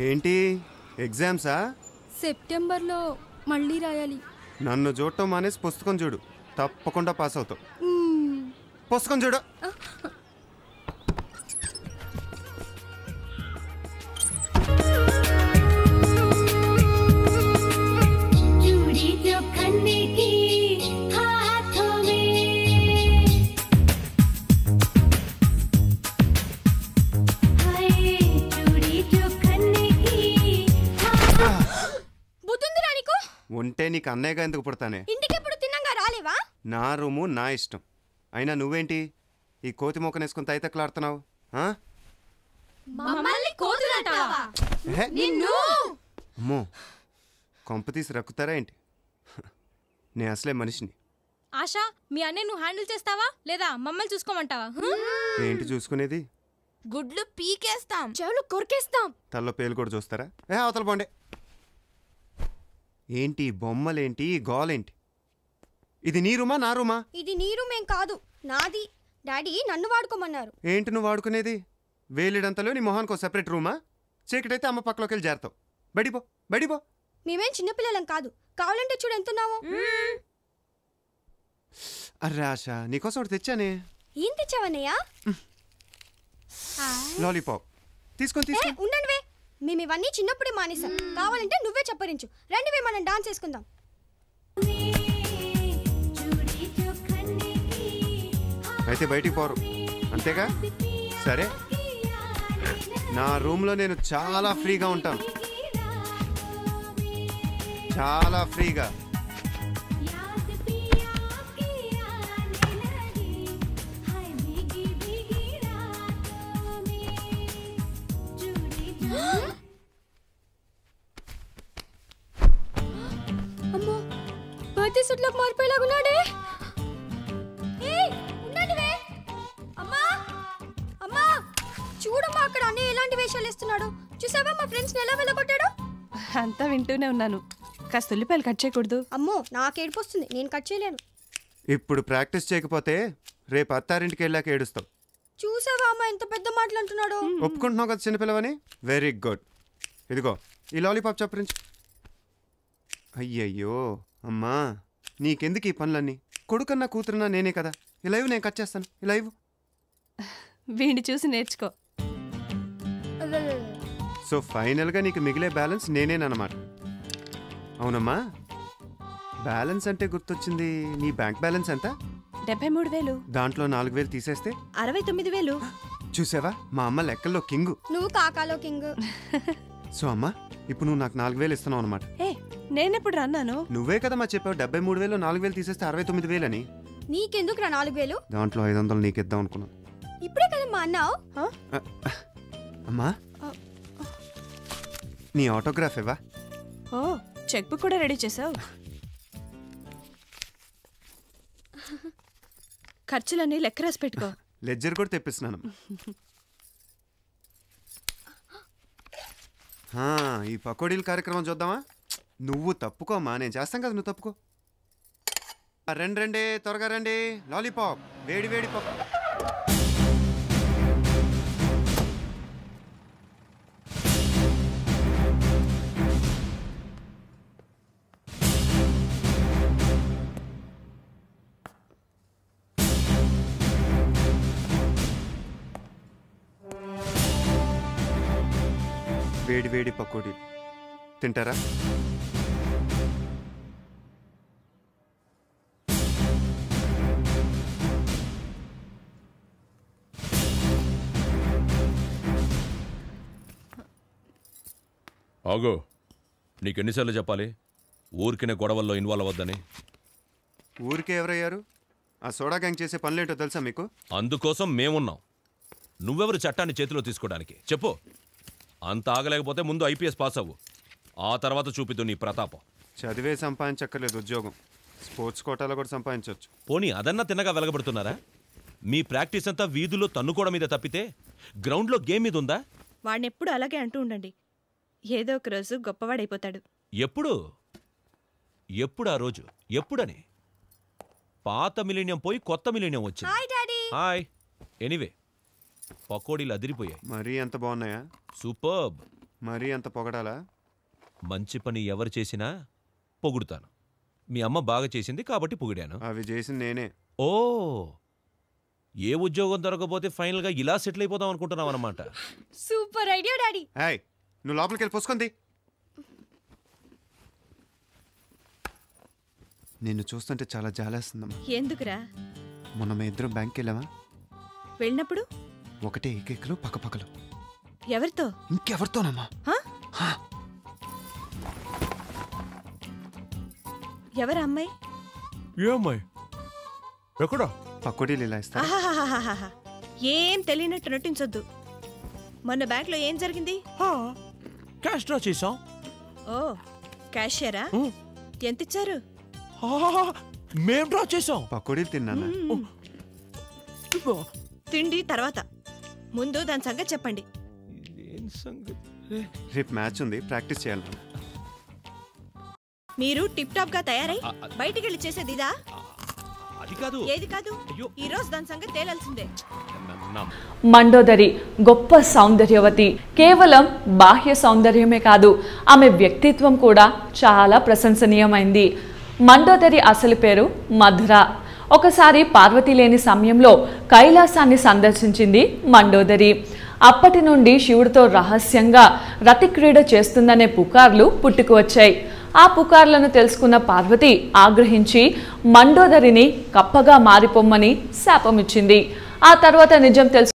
ఏంటి ఎగ్జామ్సా? సెప్టెంబర్లో మళ్ళీ రాయాలి. నన్ను చూడటం మానేసి పుస్తకం చూడు, తప్పకుండా పాస్ అవుతావు. పుస్తకం చూడు. ఉంటే నీకు అన్నయ్యగా ఎందుకు పుడతానే? ఇంటికెప్పుడు తిన్నంగా రాలేవా? నా రూము నా ఇష్టం. అయినా నువ్వేంటి ఈ కోతి మొక్కనేసుకుని తైతక్కలాడుతున్నావు? అమ్మో, కొంప తీసి రక్కుతారా ఏంటి? నేను అసలే మనిషిని. ఆశా, మీ అన్నయ్య నువ్వు హ్యాండిల్ చేస్తావా లేదా మమ్మల్ని చూసుకోమంటావా? ఏంటి చూసుకునేది? గుడ్లు పీకేస్తాం, చెవులు కొరికేస్తాం, తల్లో పేలు కూడా చూస్తారా? అవతల పోండే. ఏంటి బొమ్మలేంటి, గోలేంటి? ఇది నీ రూమా నా రూమా? ఇది నీ రూమేం కాదు, నాది. డాడీ నన్ను వాడుకోమన్నారు. ఏంటి నువ్వు వాడుకునేది? వేలిడంతలో నీ మొహానికి ఒక సెపరేట్ రూమా? చీకటైతే అమ్మ పక్కలోకి వెళ్ళి చేరతావు. బడిపో బడిపో. మేమేం చిన్నపిల్లలం కాదు, కావాలంటే చూడు ఎంతున్నావో. అర్రే ఆశ, నీకోసం ఒకటి తెచ్చానే. ఏం తెచ్చావన్నయ్యా? లాలీపాప్. తీసుకొని తీసుకో. ఉండండివే, మేము ఇవన్నీ చిన్నప్పుడే మానేసాం. కావాలంటే నువ్వే చెప్పరించు. రండివే, మనం డాన్స్ చేసుకుందాం. అయితే బయటికి పోరు అంతేగా? సరే, నా రూమ్లో నేను చాలా ఫ్రీగా ఉంటాను, చాలా ఫ్రీగా. అమ్మో, బర్త్డే సెట్లోకి మారిపోయేలాగున్నాడే. అమ్మా చూడమ్మా, అక్కడ అన్నయ్య ఎలాంటి వేషాలు వేస్తున్నాడు. చూసావా మా ఫ్రెండ్స్ ఎలా వెళ్ళగొట్టాడు? అంతా వింటూనే ఉన్నాను. కాస్త ఉల్లిపాయలు కట్ చేయకూడదు? అమ్మో, నాకు ఏడుపు వస్తుంది, నేను కట్ చేయలేను. ఇప్పుడు ప్రాక్టీస్ చేయకపోతే రేపు అత్తారింటికి వెళ్ళాక ఏడుస్తావు. చూసావా అమ్మా ఎంత పెద్ద మాటలు అంటున్నాడు. ఒప్పుకుంటున్నావు కదా చిన్నపిల్లవని? Very good. ఇదిగో ఈ లాలీపాప్ చప్పరించి. అయ్యయ్యో అమ్మా, నీకెందుకు ఈ పనులన్నీ? కొడుకన్నా కూతురున్నా నేనే కదా. ఇలా ఇవ్వు, నేను కట్ చేస్తాను. ఇలా ఇవ్వు. వీడిని చూసి నేర్చుకో. సో ఫైనల్గా నీకు మిగిలే బ్యాలెన్స్ నేనేనమాట. అవునమ్మా, బ్యాలెన్స్ అంటే గుర్తొచ్చింది. నీ బ్యాంక్ బ్యాలెన్స్ ఎంత? 73,000. దాంట్లో 4,000 తీసేస్తే 69,000. చూసావా, మా అమ్మ లెక్కల్లో కింగు. నువ్వు కాకాలో కింగ్. సో అమ్మా, ఇప్పుడు నువ్వు నాకు 4,000 ఇస్తున్నావు అనమాట. నేనెప్పుడు అన్నాను? నువ్వే కదా మా చెప్పావు 73,000 4,000 తీసేస్తే 69,000 అని. నీకెందుకు రా 4,000? దాంట్లో 500 నీకు ఇద్దాం అనుకున్నాను. ఇప్పుడే కదమ్మా అన్నావు. అమ్మా, నీ ఆటోగ్రాఫ్ ఇవ్వా? ఓ, చెక్ బుక్ కూడా రెడీ చేసావు. ఖర్చులన్నీ లెక్క రాసి పెట్టుకో. లెడ్జర్ కూడా తెప్పిస్తున్నాను. ఈ పకోడీల కార్యక్రమం చూద్దామా? నువ్వు తప్పుకోమ్మా, నేను చేస్తాం కదా, నువ్వు తప్పుకో. రండి రండి, త్వరగా రండి. లాలీపాప్, వేడి వేడి పప్పు. వేడి వేడి పకోడీ తింటారా? ఆగో, నీకెన్నిసార్లు చెప్పాలి ఊరికినే గొడవల్లో ఇన్వాల్వ్ అవ్వద్దని? ఊరికే ఎవరయ్యారు? ఆ సోడా గ్యాంగ్ చేసే పనులేంటో తెలుసా మీకు? అందుకోసం మేమున్నాం. నువ్వెవరు చట్టాన్ని చేతిలో తీసుకోవడానికి? చెప్పు. అంత ఆగలేకపోతే ముందు ఐపీఎస్ పాస్ అవ్వు, ఆ తర్వాత చూపిద్దు నీ ప్రతాపం. చదివే సంపాదించక్కర్లేదు, ఉద్యోగం స్పోర్ట్స్ కోటాలో కూడా సంపాదించవచ్చు. పోనీ అదన్నా తిన్నగా వెలగబడుతున్నారా? మీ ప్రాక్టీస్ అంతా వీధుల్లో తన్నుకోవడం మీద తప్పితే గ్రౌండ్లో గేమ్ మీద ఉందా? వాడిని ఎప్పుడు అలాగే అంటూ ఉండండి, ఏదో ఒక రోజు గొప్పవాడైపోతాడు. ఎప్పుడు? ఎప్పుడు ఆ రోజు? ఎప్పుడని? పాత మిలీనియం పోయి కొత్త మిలీనియం వచ్చింది. Hi daddy. హాయ్. ఎనీవే, పకోడీలు అదిరిపోయాయి. మరీ ఎంత బాగున్నాయా? సూపర్బ్. మరీ అంత పొగడాలా? మంచి పని ఎవరు చేసినా పొగుడుతాను. మీ అమ్మ బాగా చేసింది కాబట్టి పొగిడాను. అవి చేసింది నేనే. ఓ, ఏ ఉద్యోగం దొరకపోతే ఫైనల్గా ఇలా సెటిల్ అయిపోదాం అనుకుంటున్నావు అనమాట. Super idea daddy. ఏయ్, నువ్వు లోపలికి వెళ్ళి పోసుకుంది. నిన్ను చూస్తుంటే చాలా జాలేస్తుందమ్మా. ఎందుకురా? మొన్న మేము ఇద్దరం బ్యాంక్కి వెళ్ళామా? వెళ్ళినప్పుడు ఒకటే ఏకైకలు పక్కపక్కలు. ఎవరితో? ఇంకెవరితోనమ్మా? హా? ఎవరు అమ్మాయి? ఏ అమ్మాయి? ఎక్కడా? పకోడీలు ఇలా ఇస్తా. ఆహాహాహాహా. ఏం తెలియనట్టు నటించొద్దు. మొన్న బ్యాంక్లో ఏం జరిగింది? క్యాష్ డ్రా చేసాం. ఓ, క్యాషియరా? ఎంత ఇచ్చారు? మేం డ్రా చేసాం. పకోడీలు తిన్నానా? తిండి తర్వాత, ముందు దాని సంగతి చెప్పండి. రేపు మ్యాచ్ ఉంది, ప్రాక్టీస్ చేయాలి. మీరు టిప్ టాప్ గా తయారై బయటికి వెళ్ళి చేసేది ఇదా? అది కాదు. ఏది కాదు? ఈ రోజు దాని సంగతి తేలాల్సిందే. మండోదరి గొప్ప సౌందర్యవతి. కేవలం బాహ్య సౌందర్యమే కాదు, ఆమె వ్యక్తిత్వం కూడా చాలా ప్రశంసనీయమైంది. మండోదరి అసలు పేరు మధుర. ఒకసారి పార్వతి లేని సమయంలో కైలాసాన్ని సందర్శించింది మండోదరి. అప్పటి నుండి శివుడితో రహస్యంగా రతిక్రీడ చేస్తుందనే పుకార్లు పుట్టుకువచ్చాయి. ఆ పుకార్లను తెలుసుకున్న పార్వతి ఆగ్రహించి మండోదరిని కప్పగా మారిపోమ్మని శాపమిచ్చింది. ఆ తర్వాత నిజం తెలుసు